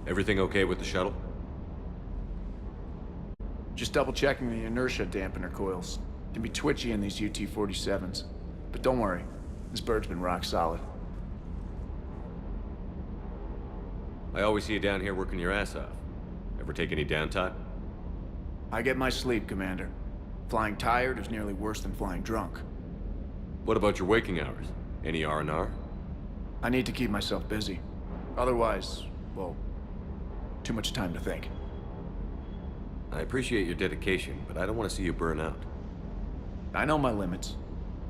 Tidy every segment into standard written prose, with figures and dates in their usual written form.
Everything okay with the shuttle? Just double-checking the inertia dampener coils. Can be twitchy in these UT-47s. But don't worry, this bird's been rock solid. I always see you down here working your ass off. Ever take any downtime? I get my sleep, Commander. Flying tired is nearly worse than flying drunk. What about your waking hours? Any R&R? I need to keep myself busy. Otherwise, well, too much time to think. I appreciate your dedication, but I don't want to see you burn out. I know my limits.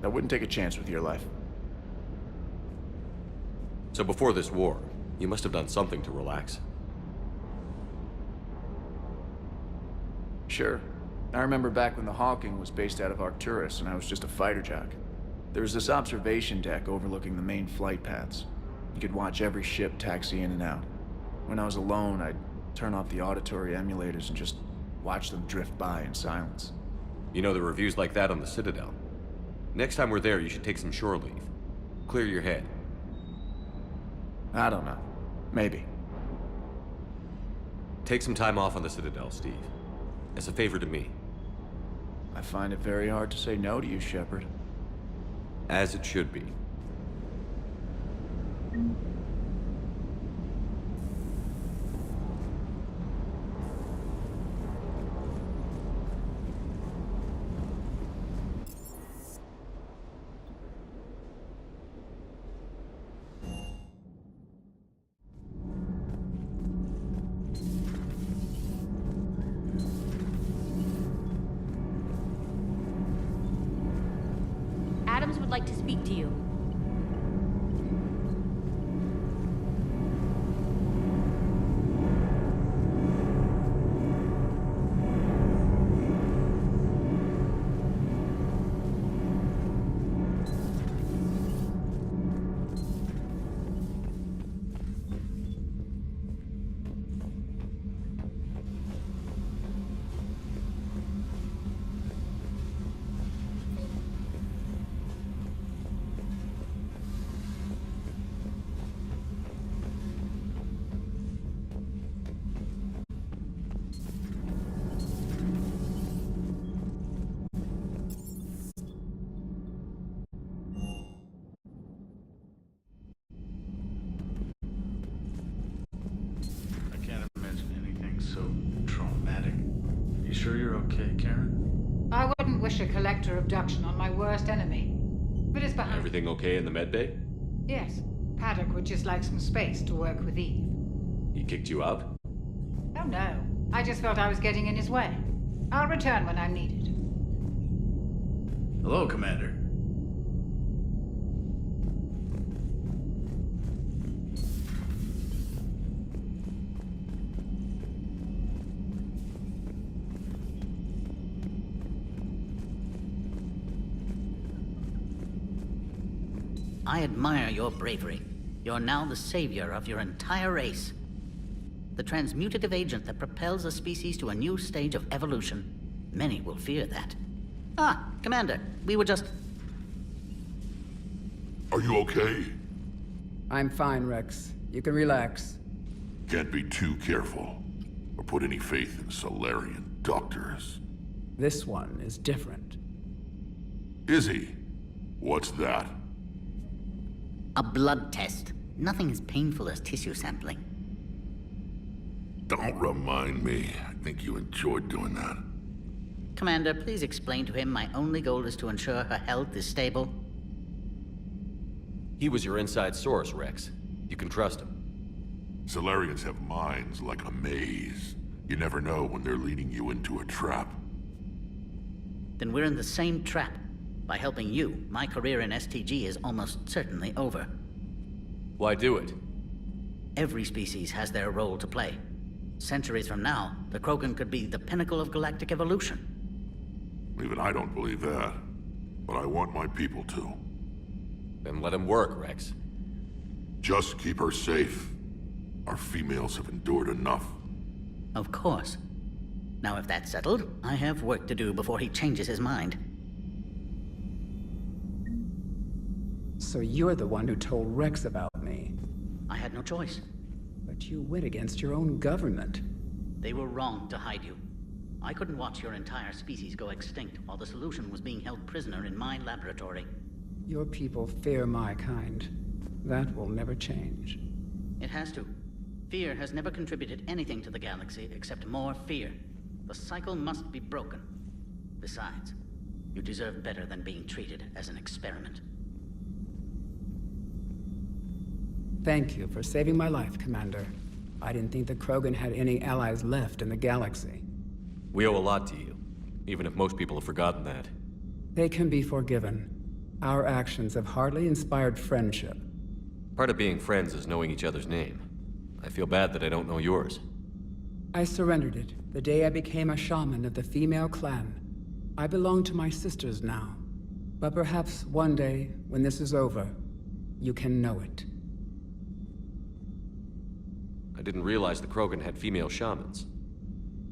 I wouldn't take a chance with your life. So before this war, you must have done something to relax. Sure. I remember back when the Hawking was based out of Arcturus and I was just a fighter jock. There was this observation deck overlooking the main flight paths. You could watch every ship taxi in and out. When I was alone, I'd turn off the auditory emulators and just watch them drift by in silence. You know, the reviews like that on the Citadel. Next time we're there, you should take some shore leave. Clear your head. I don't know. Maybe. Take some time off on the Citadel, Steve. As a favor to me. I find it very hard to say no to you, Shepard. As it should be. Adams would like to speak to you. Sure you're okay, Karen? I wouldn't wish a collector abduction on my worst enemy. But it's behind... Everything okay in the medbay? Yes. Paddock would just like some space to work with Eve. He kicked you out? Oh no. I just felt I was getting in his way. I'll return when I'm needed. Hello, Commander. I admire your bravery. You're now the savior of your entire race. The transmutative agent that propels a species to a new stage of evolution. Many will fear that. Ah, Commander, we were just... Are you okay? I'm fine, Rex. You can relax. Can't be too careful, or put any faith in Solarian doctors. This one is different. Is he? What's that? A blood test. Nothing as painful as tissue sampling. Don't remind me. I think you enjoyed doing that. Commander, please explain to him my only goal is to ensure her health is stable. He was your inside source, Rex. You can trust him. Solarians have minds like a maze. You never know when they're leading you into a trap. Then we're in the same trap. By helping you, my career in STG is almost certainly over. Why do it? Every species has their role to play. Centuries from now, the Krogan could be the pinnacle of galactic evolution. Even I don't believe that. But I want my people to. Then let him work, Rex. Just keep her safe. Our females have endured enough. Of course. Now if that's settled, I have work to do before he changes his mind. So you're the one who told Rex about me. I had no choice. But But you went against your own government. They were wrong to hide you. I couldn't watch your entire species go extinct while the solution was being held prisoner in my laboratory. Your people fear my kind. That will never change. It has to. Fear has never contributed anything to the galaxy except more fear. The cycle must be broken. Besides, you deserve better than being treated as an experiment. Thank you for saving my life, Commander. I didn't think the Krogan had any allies left in the galaxy. We owe a lot to you, even if most people have forgotten that. They can be forgiven. Our actions have hardly inspired friendship. Part of being friends is knowing each other's name. I feel bad that I don't know yours. I surrendered it the day I became a shaman of the female clan. I belong to my sisters now. But perhaps one day, when this is over, you can know it. I didn't realize the Krogan had female shamans.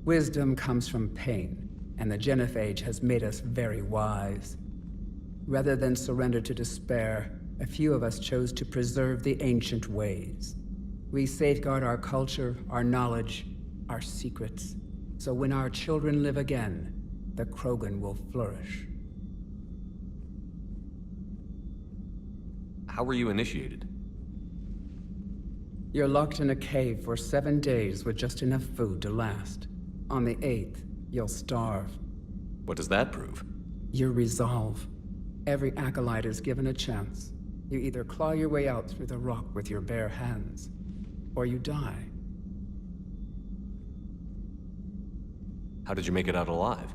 Wisdom comes from pain, and the Genophage has made us very wise. Rather than surrender to despair, a few of us chose to preserve the ancient ways. We safeguard our culture, our knowledge, our secrets. So when our children live again, the Krogan will flourish. How were you initiated? You're locked in a cave for 7 days with just enough food to last. On the 8th, you'll starve. What does that prove? Your resolve. Every acolyte is given a chance. You either claw your way out through the rock with your bare hands, or you die. How did you make it out alive?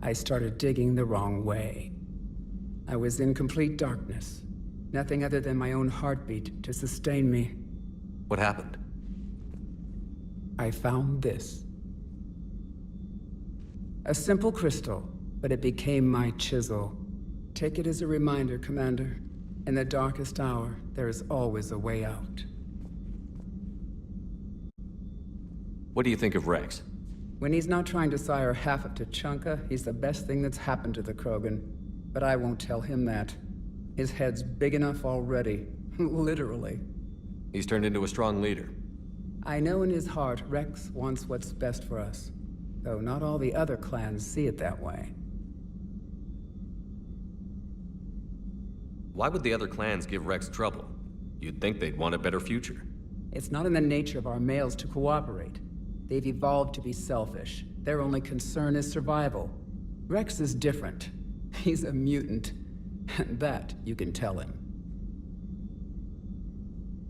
I started digging the wrong way. I was in complete darkness. Nothing other than my own heartbeat to sustain me. What happened? I found this. A simple crystal, but it became my chisel. Take it as a reminder, Commander. In the darkest hour, there is always a way out. What do you think of Rex? When he's not trying to sire half of Tuchanka, he's the best thing that's happened to the Krogan. But I won't tell him that. His head's big enough already. Literally. He's turned into a strong leader. I know in his heart Rex wants what's best for us. Though not all the other clans see it that way. Why would the other clans give Rex trouble? You'd think they'd want a better future. It's not in the nature of our males to cooperate. They've evolved to be selfish. Their only concern is survival. Rex is different. He's a mutant. And that you can tell him.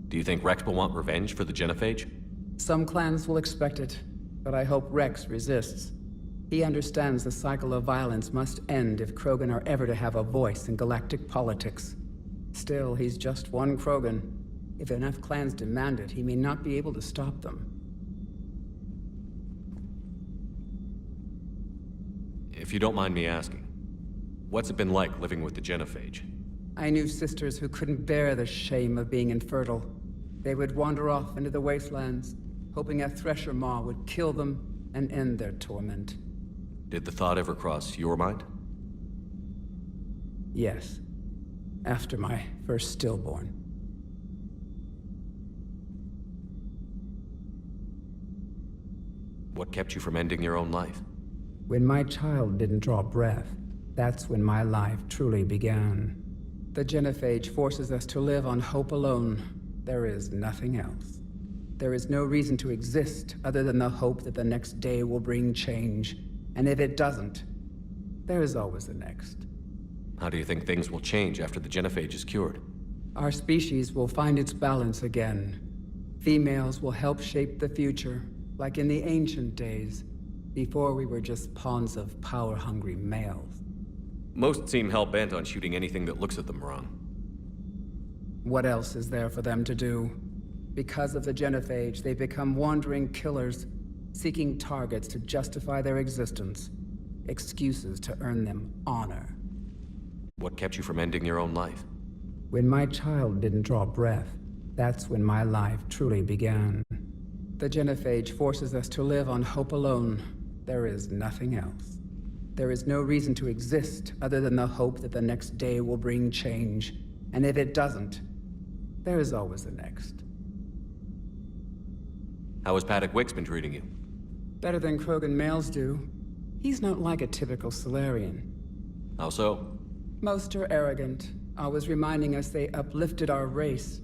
Do you think Rex will want revenge for the Genophage? Some clans will expect it, but I hope Rex resists. He understands the cycle of violence must end if Krogan are ever to have a voice in galactic politics. Still, he's just one Krogan. If enough clans demand it, he may not be able to stop them. If you don't mind me asking, what's it been like living with the Genophage? I knew sisters who couldn't bear the shame of being infertile. They would wander off into the wastelands, hoping a Thresher Maw would kill them and end their torment. Did the thought ever cross your mind? Yes. After my first stillborn. What kept you from ending your own life? When my child didn't draw breath, that's when my life truly began. The Genophage forces us to live on hope alone. There is nothing else. There is no reason to exist other than the hope that the next day will bring change. And if it doesn't, there is always the next. How do you think things will change after the Genophage is cured? Our species will find its balance again. Females will help shape the future, like in the ancient days, before we were just pawns of power-hungry males. Most seem hell-bent on shooting anything that looks at them wrong. What else is there for them to do? Because of the Genophage, they become wandering killers, seeking targets to justify their existence, excuses to earn them honor. What kept you from ending your own life? When my child didn't draw breath, that's when my life truly began. The Genophage forces us to live on hope alone. There is nothing else. There is no reason to exist other than the hope that the next day will bring change. And if it doesn't, there is always the next. How has Paddock Wicks been treating you? Better than Krogan males do. He's not like a typical Solarian. How so? Most are arrogant, always reminding us they uplifted our race.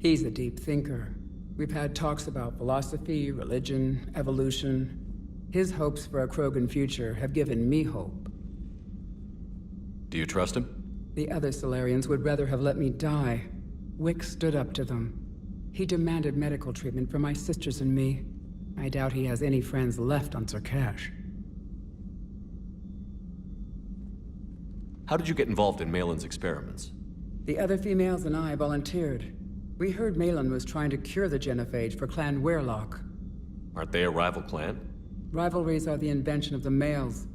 He's a deep thinker. We've had talks about philosophy, religion, evolution. His hopes for a Krogan future have given me hope. Do you trust him? The other Solarians would rather have let me die. Wick stood up to them. He demanded medical treatment for my sisters and me. I doubt he has any friends left on Sarkash. How did you get involved in Malin's experiments? The other females and I volunteered. We heard Malin was trying to cure the genophage for Clan Weirlock. Aren't they a rival clan? Rivalries are the invention of the males.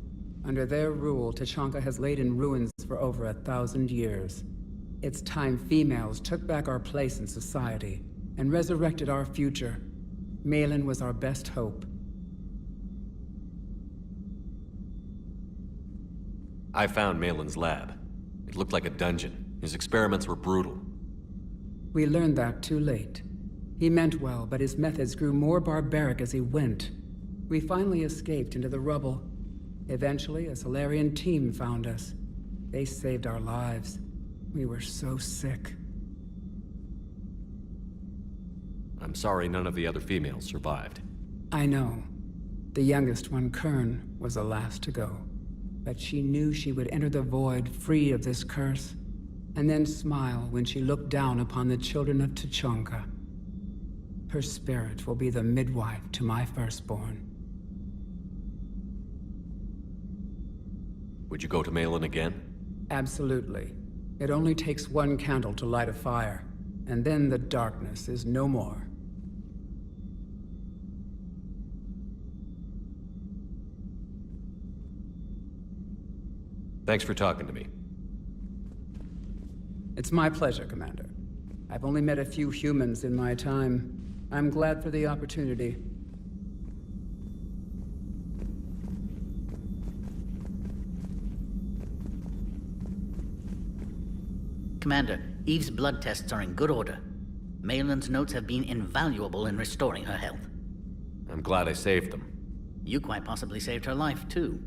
Under their rule, Tachanka has laid in ruins for over 1,000 years. It's time females took back our place in society and resurrected our future. Malin was our best hope. I found Malin's lab. It looked like a dungeon. His experiments were brutal. We learned that too late. He meant well, but his methods grew more barbaric as he went. We finally escaped into the rubble. Eventually, a Solarian team found us. They saved our lives. We were so sick. I'm sorry none of the other females survived. I know. The youngest one, Kern, was the last to go. But she knew she would enter the void free of this curse, and then smile when she looked down upon the children of Tachanka. Her spirit will be the midwife to my firstborn. Would you go to Malin again? Absolutely. It only takes one candle to light a fire, and then the darkness is no more. Thanks for talking to me. It's my pleasure, Commander. I've only met a few humans in my time. I'm glad for the opportunity. Commander, Eve's blood tests are in good order. Malin's notes have been invaluable in restoring her health. I'm glad I saved them. You quite possibly saved her life, too.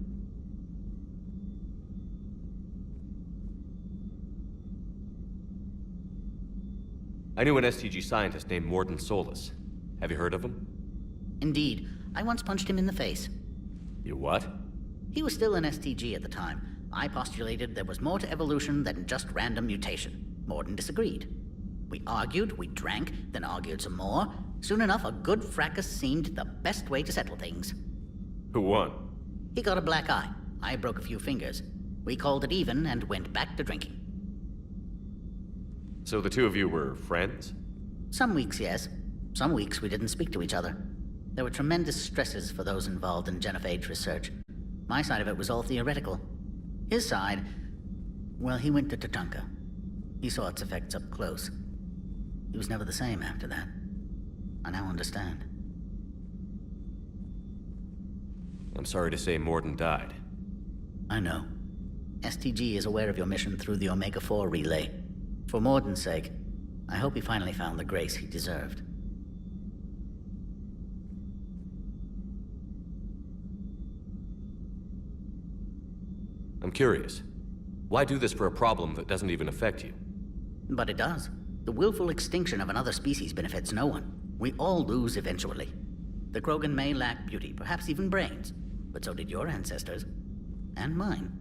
I knew an STG scientist named Morden Solus. Have you heard of him? Indeed, I once punched him in the face. You what? He was still an STG at the time. I postulated there was more to evolution than just random mutation. Morden disagreed. We argued, we drank, then argued some more. Soon enough, a good fracas seemed the best way to settle things. Who won? He got a black eye. I broke a few fingers. We called it even and went back to drinking. So the two of you were friends? Some weeks, yes. Some weeks we didn't speak to each other. There were tremendous stresses for those involved in genophage research. My side of it was all theoretical. His side, well, he went to Tachanka. He saw its effects up close. He was never the same after that. I now understand. I'm sorry to say Morden died. I know. STG is aware of your mission through the Omega-4 relay. For Morden's sake, I hope he finally found the grace he deserved. I'm curious. Why do this for a problem that doesn't even affect you? But it does. The willful extinction of another species benefits no one. We all lose eventually. The Krogan may lack beauty, perhaps even brains, but so did your ancestors. And mine.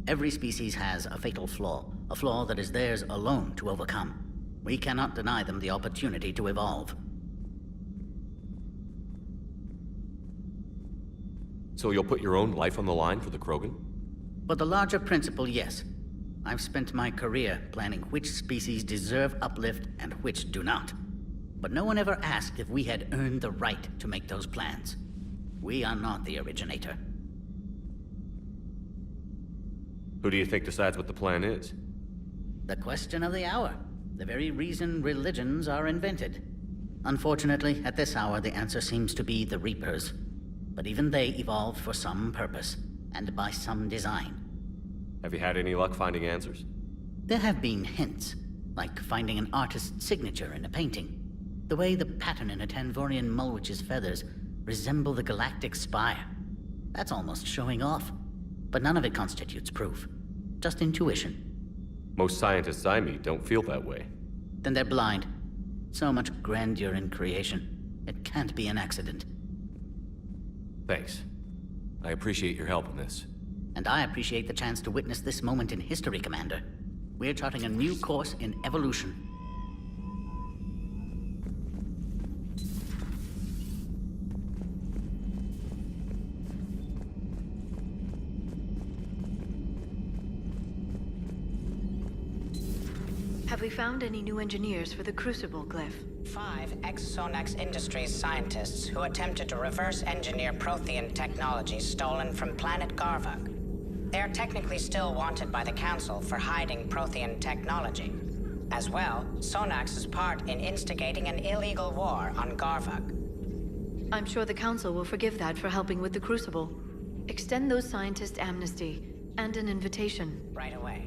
Every species has a fatal flaw, a flaw that is theirs alone to overcome. We cannot deny them the opportunity to evolve. So you'll put your own life on the line for the Krogan? For the larger principle, yes. I've spent my career planning which species deserve uplift and which do not. But no one ever asked if we had earned the right to make those plans. We are not the originator. Who do you think decides what the plan is? The question of the hour. The very reason religions are invented. Unfortunately, at this hour, the answer seems to be the Reapers. But even they evolved for some purpose, and by some design. Have you had any luck finding answers? There have been hints, like finding an artist's signature in a painting. The way the pattern in a Tanvorian Mulwich's feathers resemble the galactic spire. That's almost showing off. But none of it constitutes proof. Just intuition. Most scientists I meet don't feel that way. Then they're blind. So much grandeur in creation. It can't be an accident. Thanks. I appreciate your help in this. And I appreciate the chance to witness this moment in history, Commander. We're charting a new course in evolution. Have we found any new engineers for the Crucible glyph? 5 ex-Sonax Industries scientists who attempted to reverse engineer Prothean technology stolen from planet Garvug. They are technically still wanted by the Council for hiding Prothean technology. As well, Sonax's part in instigating an illegal war on Garvug. I'm sure the Council will forgive that for helping with the Crucible. Extend those scientists amnesty and an invitation. Right away.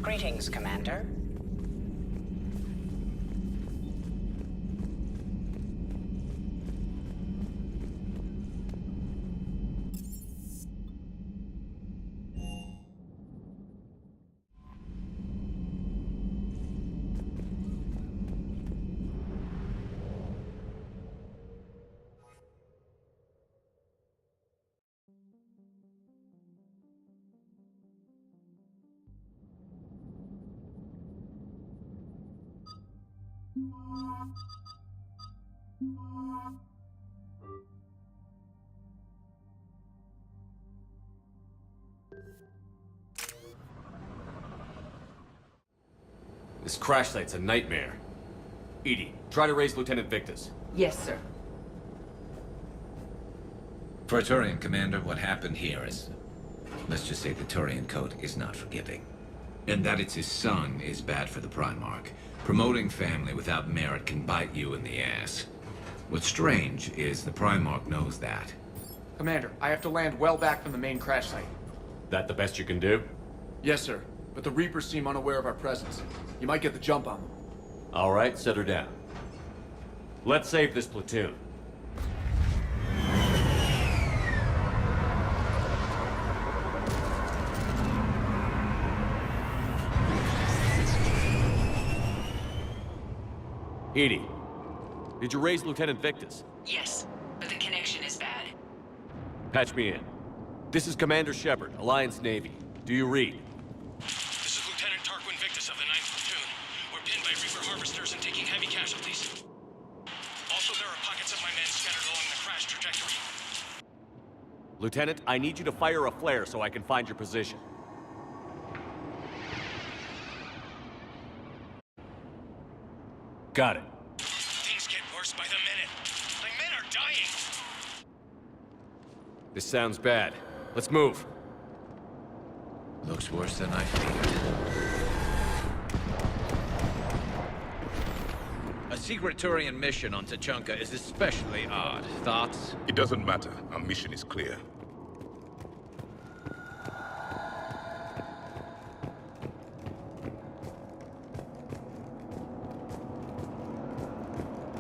Greetings, Commander. This crash site's a nightmare. Edie, try to raise Lieutenant Victus. Yes, sir. For a Turian commander, what happened here is... let's just say the Turian code is not forgiving. And that it's his son is bad for the Primarch. Promoting family without merit can bite you in the ass. What's strange is the Primarch knows that. Commander, I have to land well back from the main crash site. That the best you can do? Yes, sir. But the Reapers seem unaware of our presence. You might get the jump on them. All right, set her down. Let's save this platoon. Edie, did you raise Lieutenant Victus? Yes, but the connection is bad. Patch me in. This is Commander Shepard, Alliance Navy. Do you read? This is Lieutenant Tarquin Victus of the 9th Platoon. We're pinned by Reaper harvesters and taking heavy casualties. Also, there are pockets of my men scattered along the crash trajectory. Lieutenant, I need you to fire a flare so I can find your position. Got it. Things get worse by the minute. My men are dying! This sounds bad. Let's move. Looks worse than I feared. A secret Turian mission on Tachanka is especially odd. Thoughts? It doesn't matter. Our mission is clear.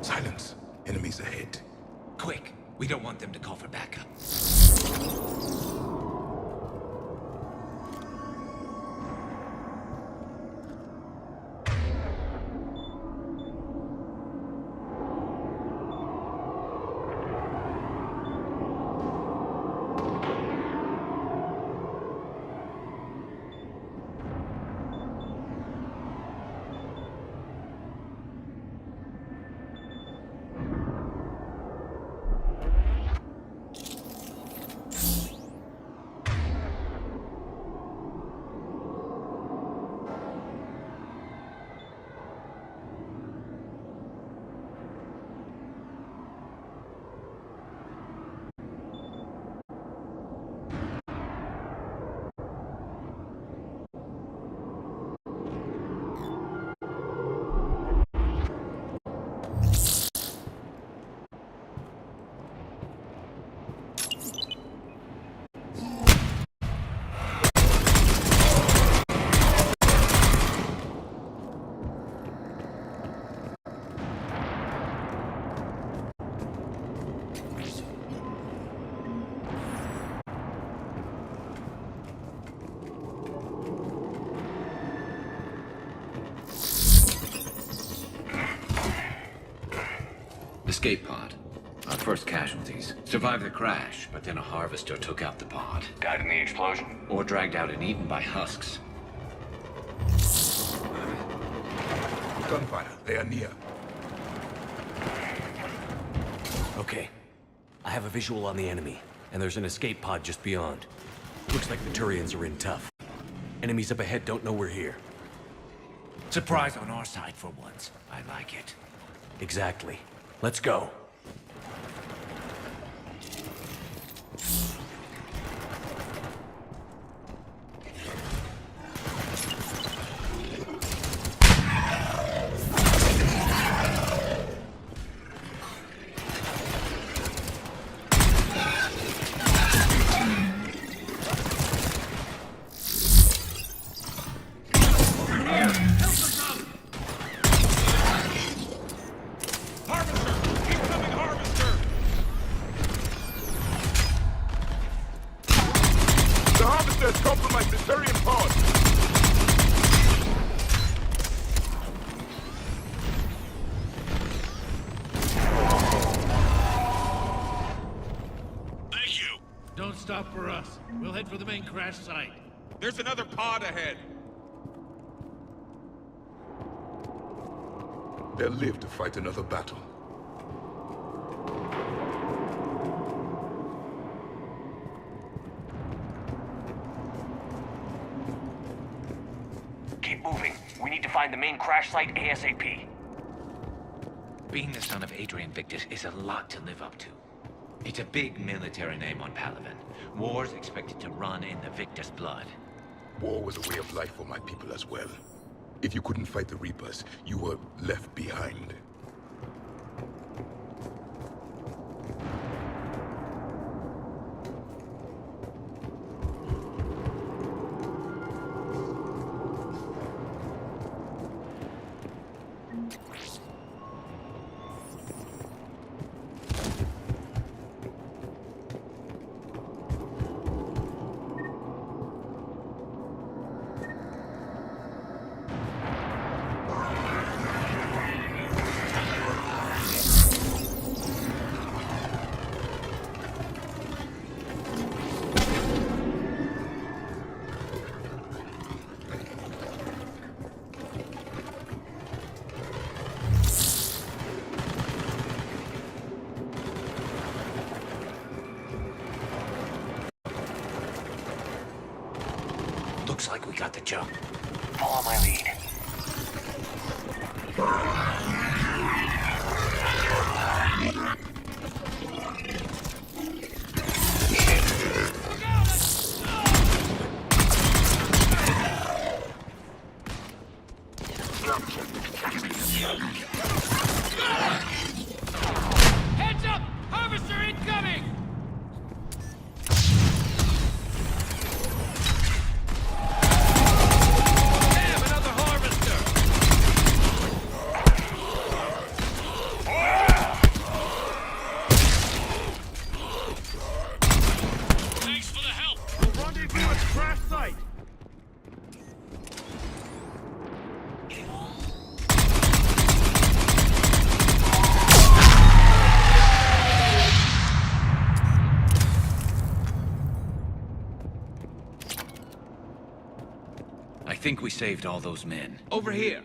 Silence. Enemies ahead. Quick! We don't want them to call for backup. escape pod. Our first casualties. Survived the crash, but then a harvester took out the pod. Died in the explosion? Or dragged out and eaten by husks. Gunfire. They are near. Okay. I have a visual on the enemy, and there's an escape pod just beyond. Looks like the Turians are in tough. Enemies up ahead don't know we're here. Surprise on our side for once. I like it. Exactly. Let's go. Don't stop for us. We'll head for the main crash site. There's another pod ahead. They'll live to fight another battle. Keep moving. We need to find the main crash site ASAP. Being the son of Adrian Victus is a lot to live up to. It's a big military name on Palaven. War's expected to run in the Victus blood. War was a way of life for my people as well. If you couldn't fight the Reapers, you were left behind. Looks like we got the jump. Follow my lead. Heads up! Harvester incoming! I think we saved all those men. Over here.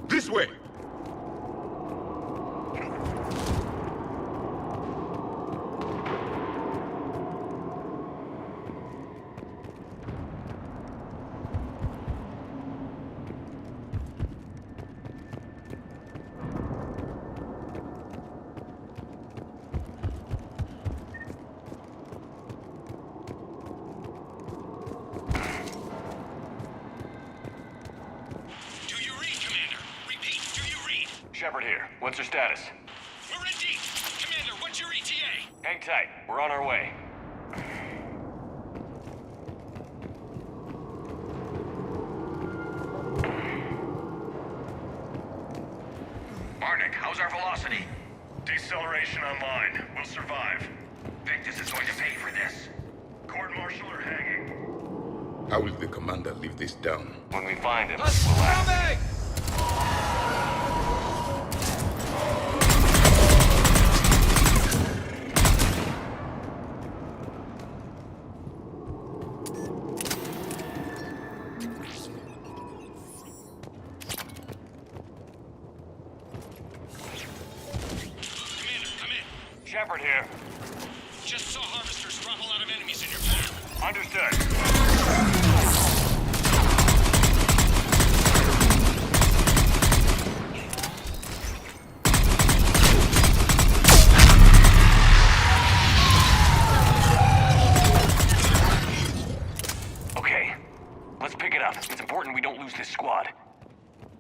This way! Shepard here. What's your status? We're in deep. Commander, what's your ETA? Hang tight. We're on our way. Arnik, how's our velocity? Deceleration online. We'll survive. Victus is going to pay for this. Court-martial or hanging? How will the commander leave this down? When we find him, Shepard here. Just saw harvesters drop a lot of enemies in your path. Understood. Okay, let's pick it up. It's important we don't lose this squad.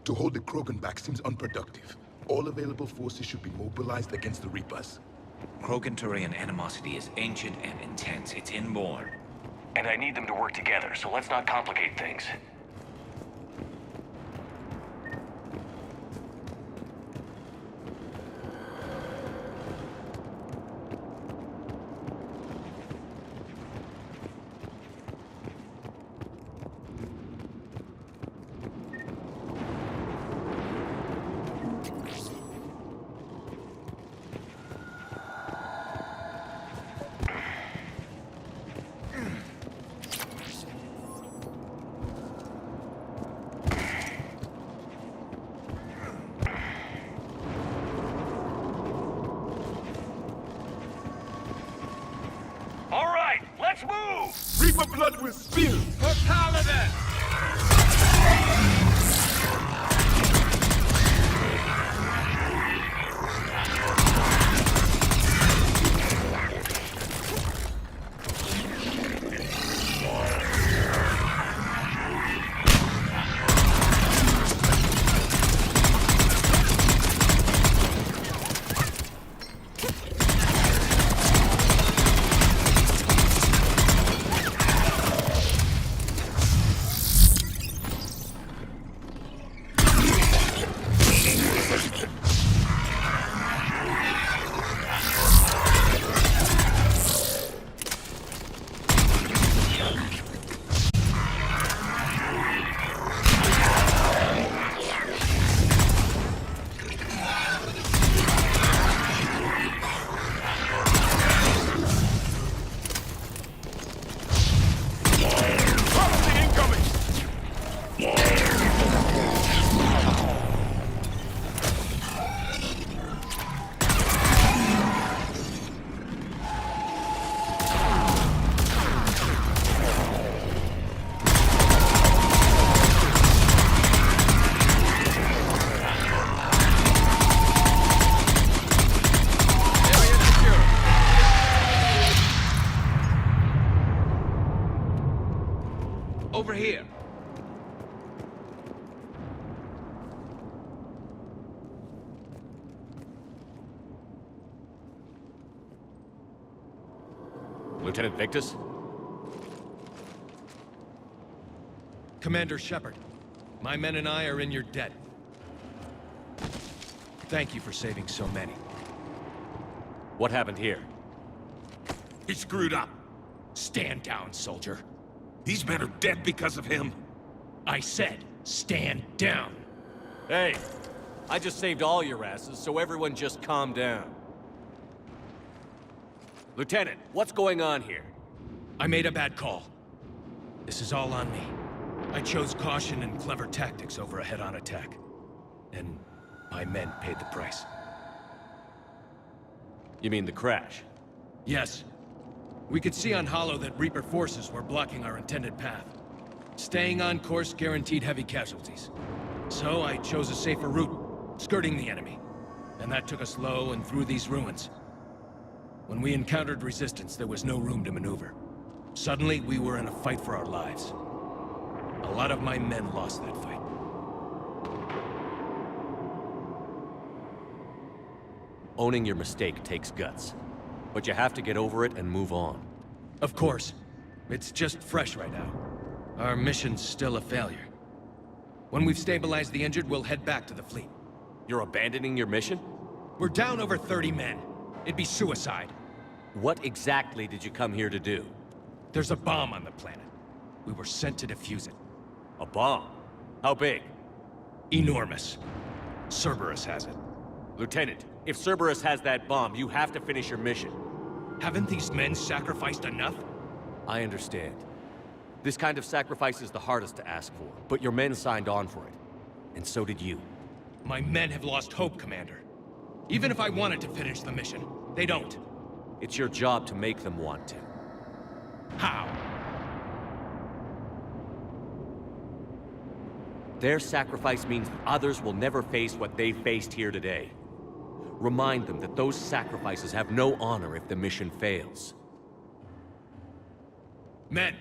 To hold the Krogan back seems unproductive. All available forces should be mobilized against the Reapers. Krogan-Turian animosity is ancient and intense. It's inborn. And I need them to work together, so let's not complicate things. Let's move! Reaper blood will spill! For Paladin! Over here. Lieutenant Victus? Commander Shepard, my men and I are in your debt. Thank you for saving so many. What happened here? He screwed up. Stand down, soldier. These men are dead because of him. I said, stand down. Hey, I just saved all your asses, so everyone just calm down. Lieutenant, what's going on here? I made a bad call. This is all on me. I chose caution and clever tactics over a head-on attack. And my men paid the price. You mean the crash? Yes. We could see on Hollow that Reaper forces were blocking our intended path. Staying on course guaranteed heavy casualties. So I chose a safer route, skirting the enemy. And that took us low and through these ruins. When we encountered resistance, there was no room to maneuver. Suddenly, we were in a fight for our lives. A lot of my men lost that fight. Owning your mistake takes guts. But you have to get over it and move on. Of course. It's just fresh right now. Our mission's still a failure. When we've stabilized the injured, we'll head back to the fleet. You're abandoning your mission? We're down over 30 men. It'd be suicide. What exactly did you come here to do? There's a bomb on the planet. We were sent to defuse it. A bomb? How big? Enormous. Cerberus has it. Lieutenant, if Cerberus has that bomb, you have to finish your mission. Haven't these men sacrificed enough? I understand. This kind of sacrifice is the hardest to ask for, but your men signed on for it. And so did you. My men have lost hope, Commander. Even if I wanted to finish the mission, they don't. It's your job to make them want to. How? Their sacrifice means that others will never face what they faced here today. Remind them that those sacrifices have no honor if the mission fails. Men,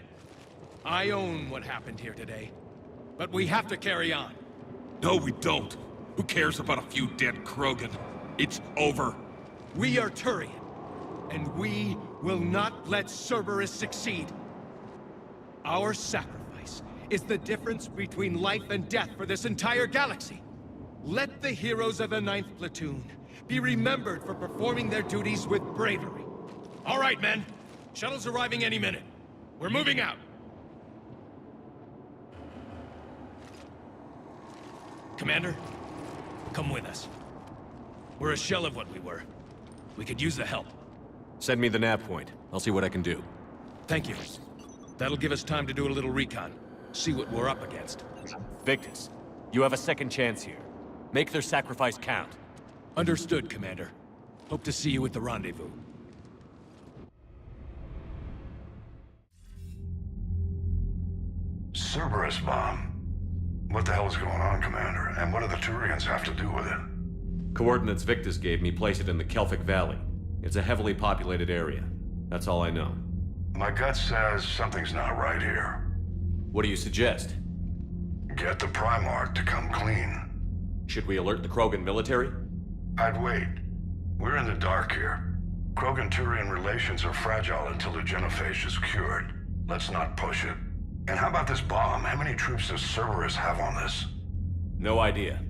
I own what happened here today. But we have to carry on. No, we don't. Who cares about a few dead Krogan? It's over. We are Turian, and we will not let Cerberus succeed. Our sacrifice is the difference between life and death for this entire galaxy. Let the heroes of the 9th Platoon be remembered for performing their duties with bravery. All right, men. Shuttle's arriving any minute. We're moving out. Commander, come with us. We're a shell of what we were. We could use the help. Send me the nav point. I'll see what I can do. Thank you. That'll give us time to do a little recon. See what we're up against. Victus, you have a second chance here. Make their sacrifice count. Understood, Commander. Hope to see you at the rendezvous. Cerberus bomb. What the hell is going on, Commander? And what do the Turians have to do with it? Coordinates Victus gave me place it in the Kelphic Valley. It's a heavily populated area. That's all I know. My gut says something's not right here. What do you suggest? Get the Primarch to come clean. Should we alert the Krogan military? I'd wait. We're in the dark here. Krogan-Turian relations are fragile until the genophage is cured. Let's not push it. And how about this bomb? How many troops does Cerberus have on this? No idea.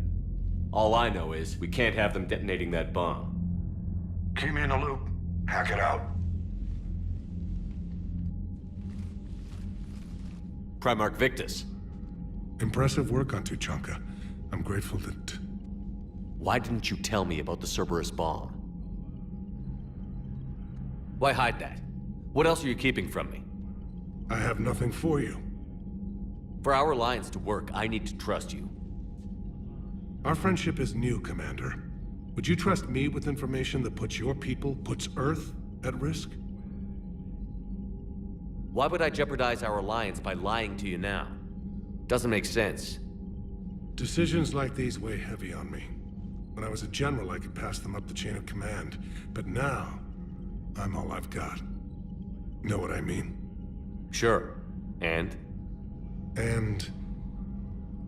All I know is we can't have them detonating that bomb. Keep me in the loop. Hack it out. Primarch Victus. Impressive work on Tuchanka. I'm grateful that... Why didn't you tell me about the Cerberus bomb? Why hide that? What else are you keeping from me? I have nothing for you. For our alliance to work, I need to trust you. Our friendship is new, Commander. Would you trust me with information that puts your people, puts Earth, at risk? Why would I jeopardize our alliance by lying to you now? Doesn't make sense. Decisions like these weigh heavy on me. When I was a general, I could pass them up the chain of command. But now, I'm all I've got. Know what I mean? Sure. And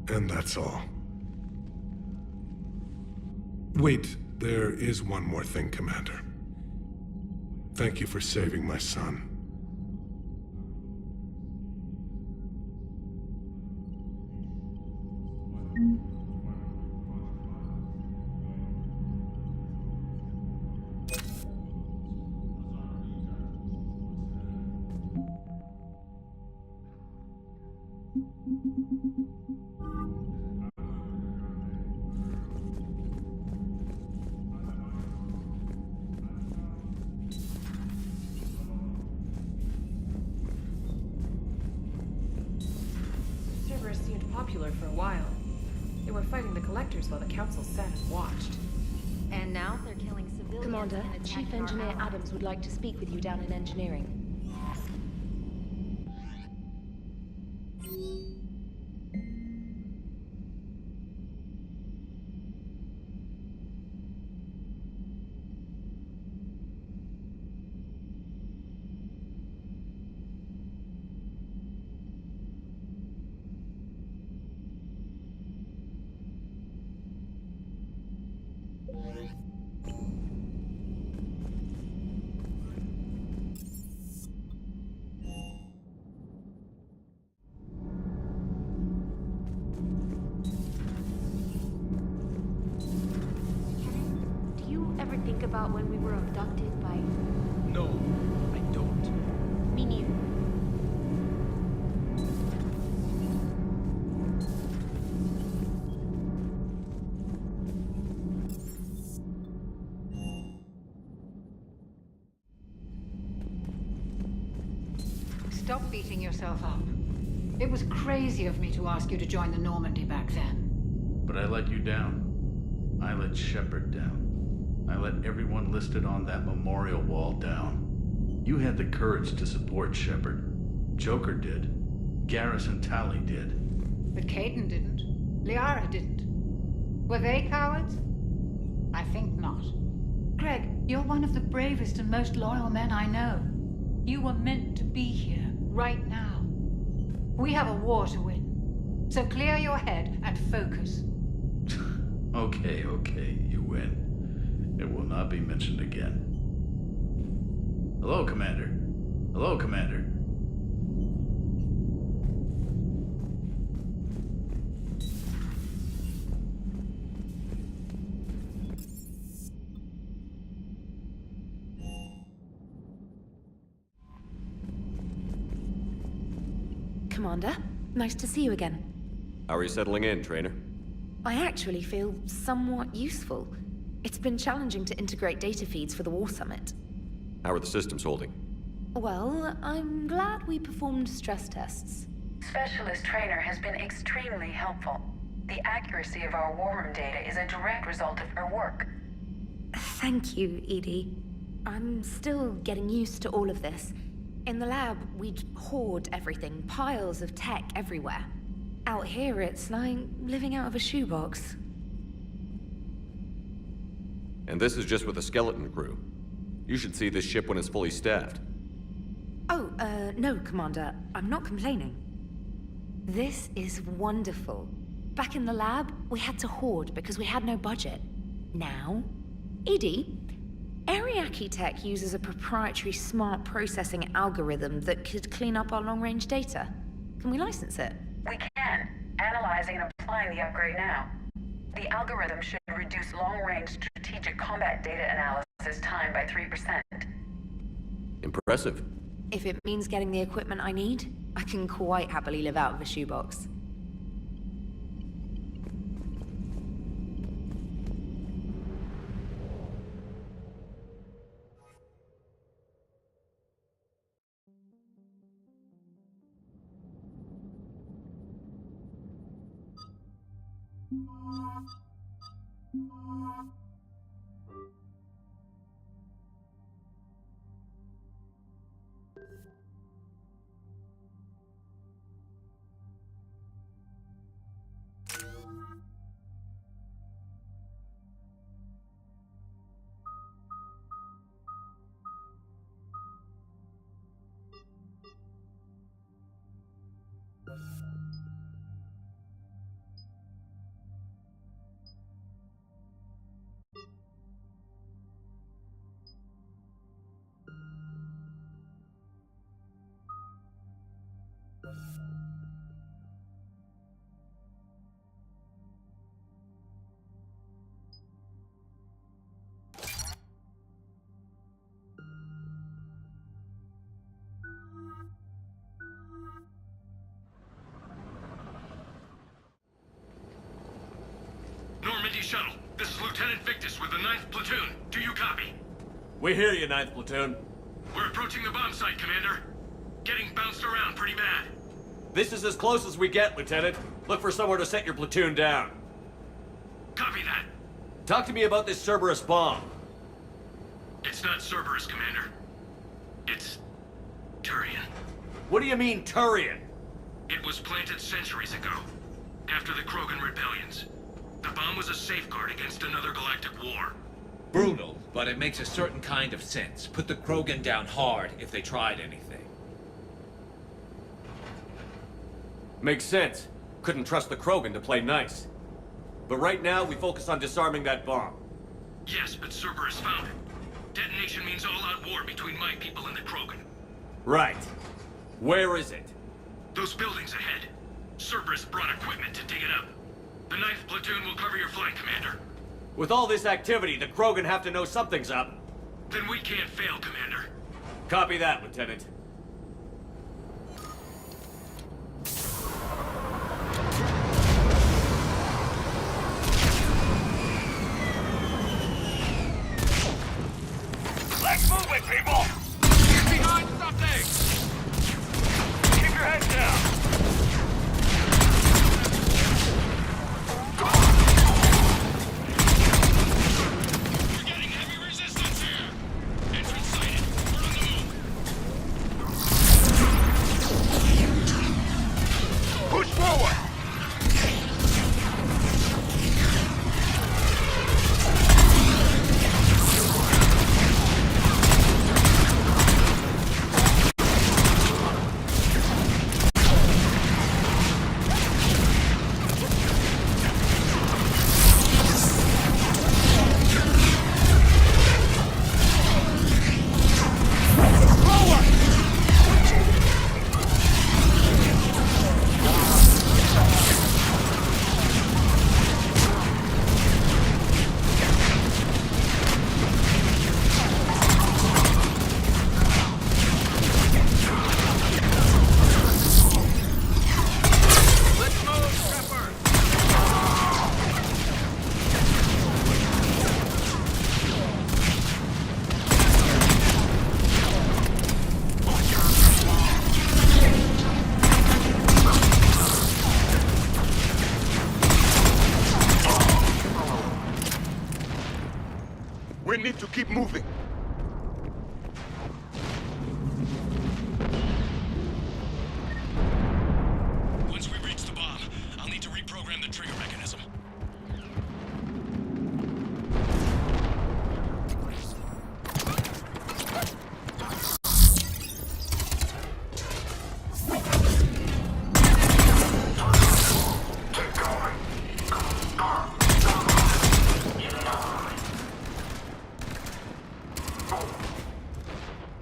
that's all. Wait, there is one more thing, Commander. Thank you for saving my son. Cerberus seemed popular for a while. They were fighting the Collectors while the Council sat and watched. And now they're killing civilians. Commander, and Chief attacking our Engineer allies. Adams would like to speak with you down in engineering. Think about when we were abducted by... No, I don't. Me neither. stop beating yourself up. It was crazy of me to ask you to join the Normandy back then. But I let you down. I let Shepard down. I let everyone listed on that memorial wall down. You had the courage to support Shepard. Joker did. Garrison Talley did. But Caden didn't. Eara didn't. Were they cowards? I think not. Greg, you're one of the bravest and most loyal men I know. You were meant to be here, right now. We have a war to win. So clear your head and focus. Okay, you win. It will not be mentioned again. Hello, Commander. Hello, Commander. Commander, nice to see you again. How are you settling in, Trainer? I actually feel somewhat useful. It's been challenging to integrate data feeds for the War Summit. How are the systems holding? Well, I'm glad we performed stress tests. Specialist Trainer has been extremely helpful. The accuracy of our war room data is a direct result of her work. Thank you, Edie. I'm still getting used to all of this. In the lab, we'd hoard everything, piles of tech everywhere. Out here, it's like living out of a shoebox. And this is just with a skeleton crew. You should see this ship when it's fully staffed. Oh, no, Commander. I'm not complaining. This is wonderful. Back in the lab, we had to hoard because we had no budget. Now, Edie, Ariake Tech uses a proprietary smart processing algorithm that could clean up our long-range data. Can we license it? We can. Analyzing and applying the upgrade now. The algorithm should reduce long-range strategic combat data analysis time by 3%. Impressive. If it means getting the equipment I need, I can quite happily live out of a shoebox. Normandy shuttle. This is Lieutenant Victus with the 9th Platoon. Do you copy? We hear you, 9th Platoon. We're approaching the bomb site, Commander. Getting bounced around pretty bad. This is as close as we get, Lieutenant. Look for somewhere to set your platoon down. Copy that. Talk to me about this Cerberus bomb. It's not Cerberus, Commander. It's Turian. What do you mean, Turian? It was planted centuries ago, after the Krogan rebellions. The bomb was a safeguard against another galactic war. Brutal, but it makes a certain kind of sense. Put the Krogan down hard if they tried anything. Makes sense. Couldn't trust the Krogan to play nice. But right now, we focus on disarming that bomb. Yes, but Cerberus found it. Detonation means all-out war between my people and the Krogan. Right. Where is it? Those buildings ahead. Cerberus brought equipment to dig it up. The 9th Platoon will cover your flank, Commander. With all this activity, the Krogan have to know something's up. Then we can't fail, Commander. Copy that, Lieutenant. Let's move it, people! Get behind something! We need to keep moving. Once we reach the bomb, I'll need to reprogram the trigger mechanism.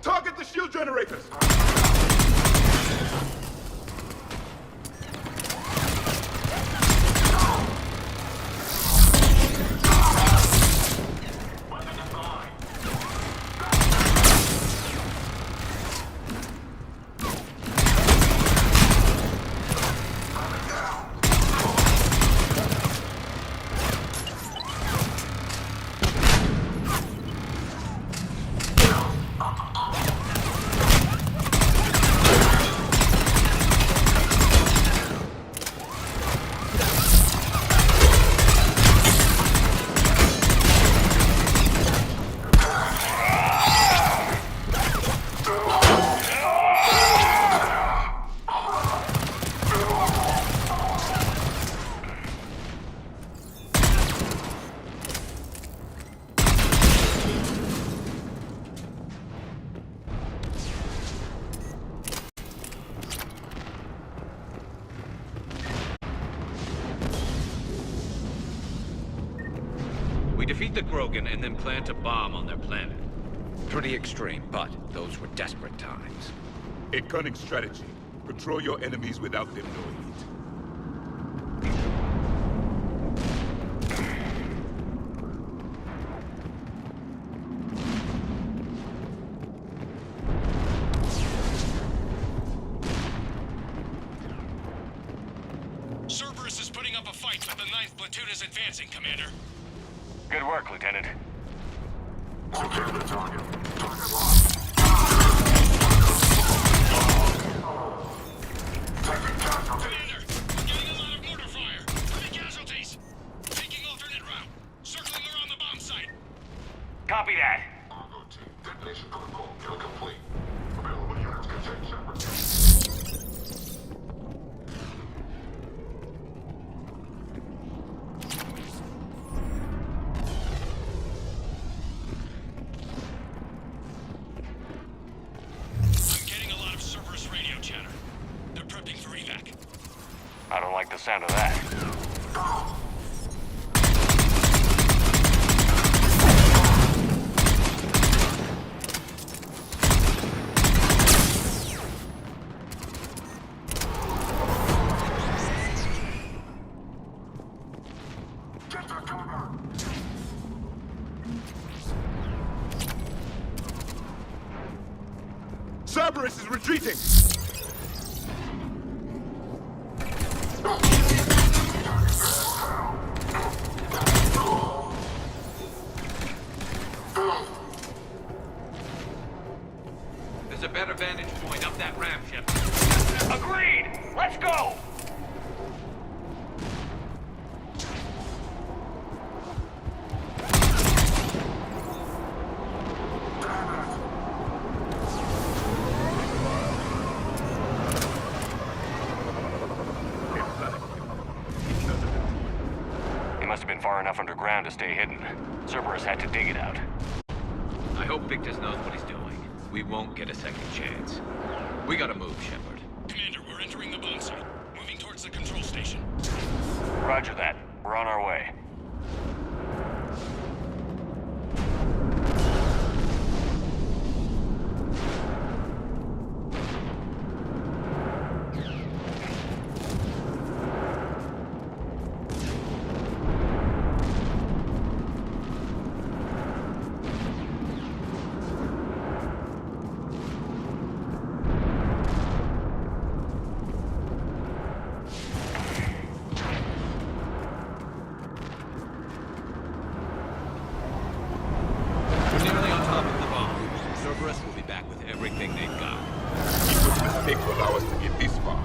Target the shield generators! We defeat the Krogan and then plant a bomb on their planet. Pretty extreme, but those were desperate times. A cunning strategy. Control your enemies without them knowing it. Cerberus is putting up a fight, but the 9th platoon is advancing, Commander. Good work, Lieutenant. Secure the target. Target locked. Commander, getting a lot of mortar fire. Heavy casualties. Taking alternate route. Circling around the bomb site. Copy that. Argo team, detonation protocol, kill complete. Available units contain Shepard. I don't like the sound of that. Cerberus is retreating! There's a better vantage point up that ramp, ship. Agreed! Let's go! He must have been far enough underground to stay hidden. Cerberus had to dig it out. I hope Victus knows what he's doing. We won't get a second chance. We gotta move, Shepard. Commander, we're entering the bomb site. Moving towards the control station. Roger that. We're on our way. Everything they've got. It was a mistake to allow us to get this far.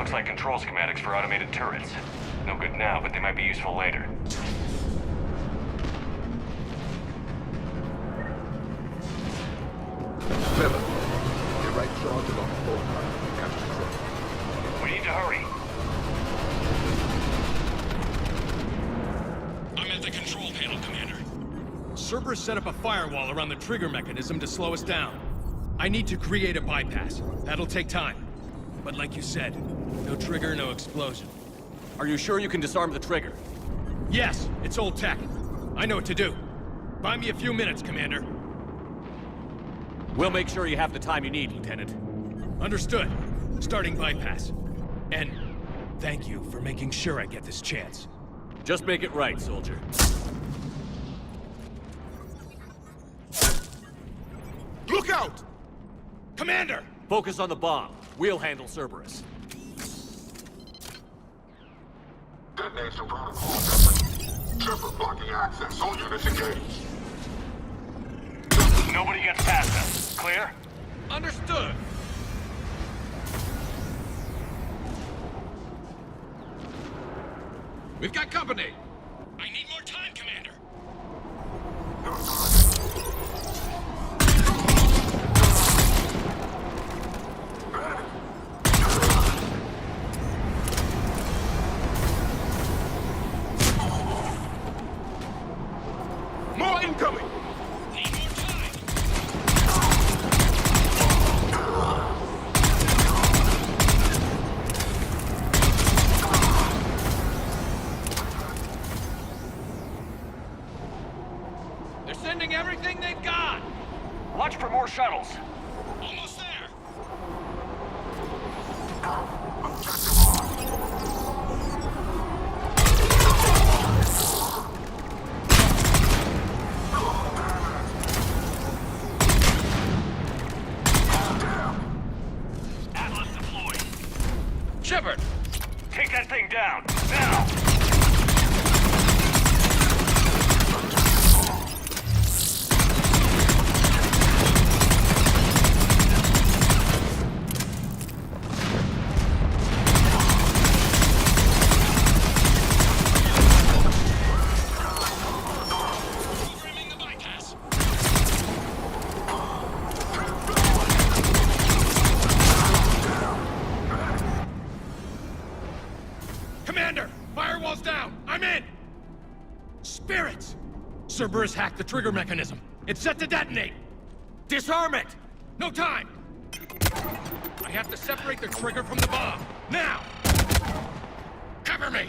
Looks like control schematics for automated turrets. No good now, but they might be useful later. Clever. Get right charge along the fault line. Capture control. We need to hurry. I'm at the control panel, Commander. Cerberus set up a firewall around the trigger mechanism to slow us down. I need to create a bypass. That'll take time. But like you said, no trigger, no explosion. Are you sure you can disarm the trigger? Yes, it's old tech. I know what to do. Buy me a few minutes, Commander. We'll make sure you have the time you need, Lieutenant. Understood. Starting bypass. And thank you for making sure I get this chance. Just make it right, soldier. Look out! Commander! Focus on the bomb. We'll handle Cerberus. Detonation protocol. Shepard blocking access. All units engaged. Nobody gets past us. Clear? Understood! We've got company! I need more time, Commander. More incoming! Need more time. They're sending everything they've got! Watch for more shuttles. Almost there. Atlas deployed. Shepard! Take that thing down. Now! Programming the bypass. Commander! Firewall's down! I'm in! Spirits! Cerberus hacked the trigger mechanism. It's set to detonate! Disarm it! No time! I have to separate the trigger from the bomb. Now! Cover me!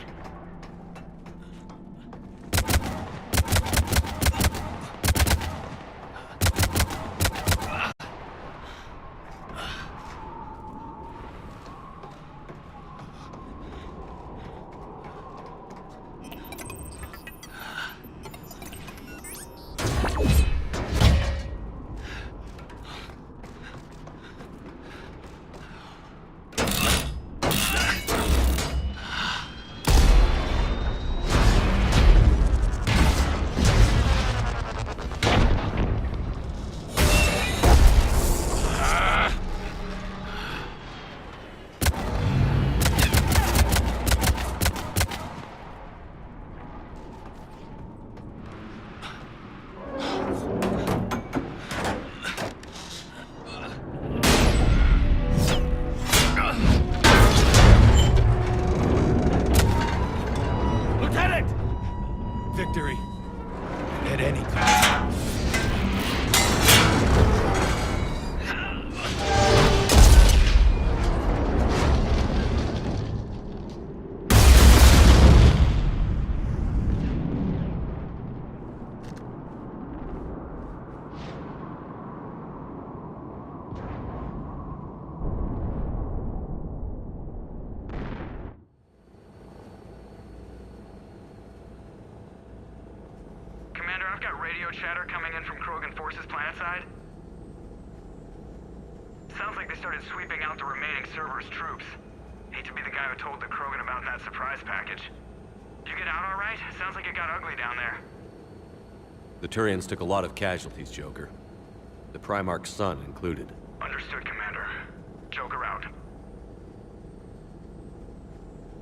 Victory. At any cost. Commander, I've got radio chatter coming in from Krogan forces planetside. Sounds like they started sweeping out the remaining Cerberus troops. Hate to be the guy who told the Krogan about that surprise package. Did you get out all right? Sounds like it got ugly down there. The Turians took a lot of casualties, Joker. The Primarch's son included. Understood, Commander. Joker out.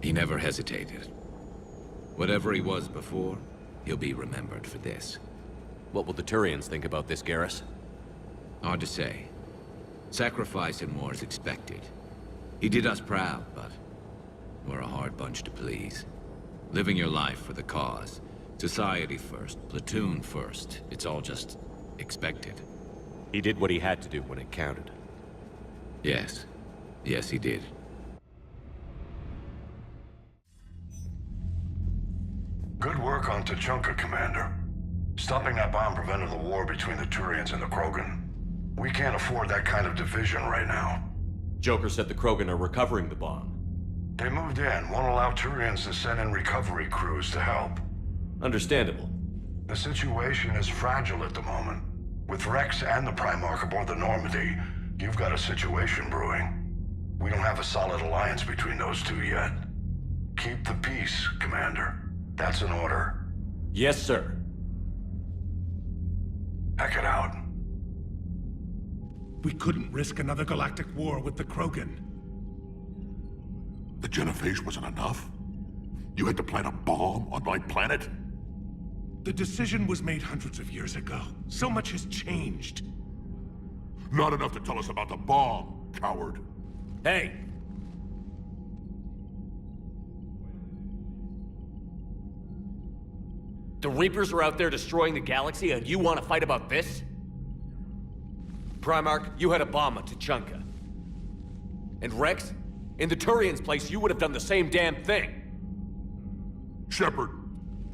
He never hesitated. Whatever he was before, he'll be remembered for this. What will the Turians think about this, Garrus? Hard to say. Sacrifice and more is expected. He did us proud, but we're a hard bunch to please. Living your life for the cause. Society first, platoon first. It's all just expected. He did what he had to do when it counted. Yes. Yes, he did. Good work on Tachanka, Commander. Stopping that bomb prevented the war between the Turians and the Krogan. We can't afford that kind of division right now. Joker said the Krogan are recovering the bomb. They moved in, won't allow Turians to send in recovery crews to help. Understandable. The situation is fragile at the moment. With Rex and the Primarch aboard the Normandy, you've got a situation brewing. We don't have a solid alliance between those two yet. Keep the peace, Commander. That's an order. Yes, sir. Heck it out. We couldn't risk another galactic war with the Krogan. The genophage wasn't enough? You had to plant a bomb on my planet? The decision was made hundreds of years ago. So much has changed. Not enough to tell us about the bomb, coward. Hey! The Reapers are out there destroying the galaxy, and you want to fight about this? Primarch, you had a bomb at Tachanka. And Rex, in the Turian's place, you would have done the same damn thing. Shepard!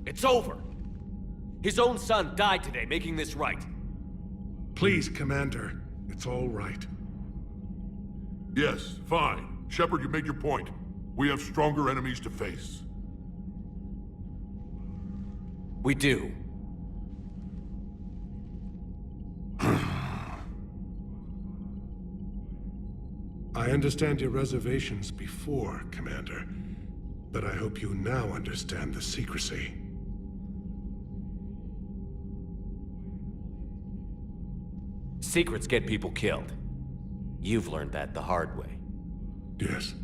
It's over! His own son died today, making this right. Please, Commander. It's all right. Yes, fine. Shepard, you made your point. We have stronger enemies to face. We do. I understand your reservations before, Commander. But I hope you now understand the secrecy. Secrets get people killed. You've learned that the hard way. Yes.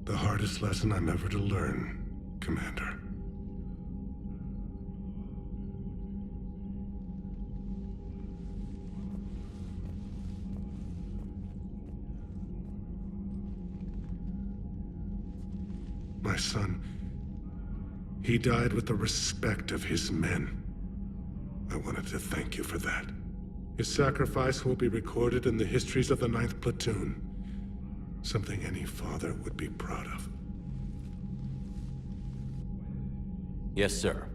The hardest lesson I'm ever to learn, Commander. My son, he died with the respect of his men. I wanted to thank you for that. His sacrifice will be recorded in the histories of the 9th Platoon. Something any father would be proud of. Yes, sir.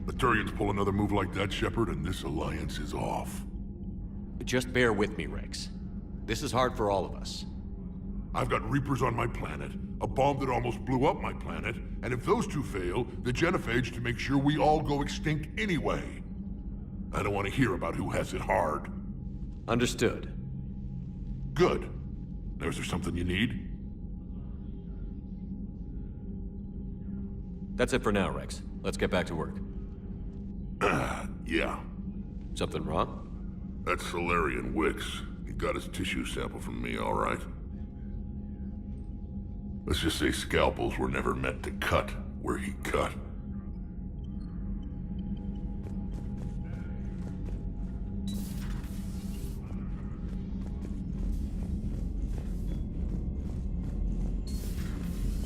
The Turians pull another move like that, Shepard, and this alliance is off. Just bear with me, Rex. This is hard for all of us. I've got Reapers on my planet, a bomb that almost blew up my planet, and if those two fail, the genophage to make sure we all go extinct anyway. I don't want to hear about who has it hard. Understood. Good. Now, is there something you need? That's it for now, Rex. Let's get back to work. Yeah. Something wrong? That's Solarian Wicks. He got his tissue sample from me, all right. Let's just say scalpels were never meant to cut where he cut.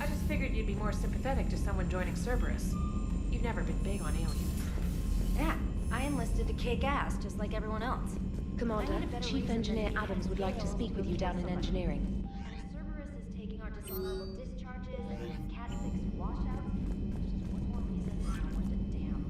I just figured you'd be more sympathetic to someone joining Cerberus. You've never been big on aliens. Yeah, I enlisted to kick ass, just like everyone else. Commander, Chief Engineer Adams would like to speak with you down in engineering. Cerberus is taking our dishonorable discharges and Cat 6 washouts. There's just one more reason I want to damn.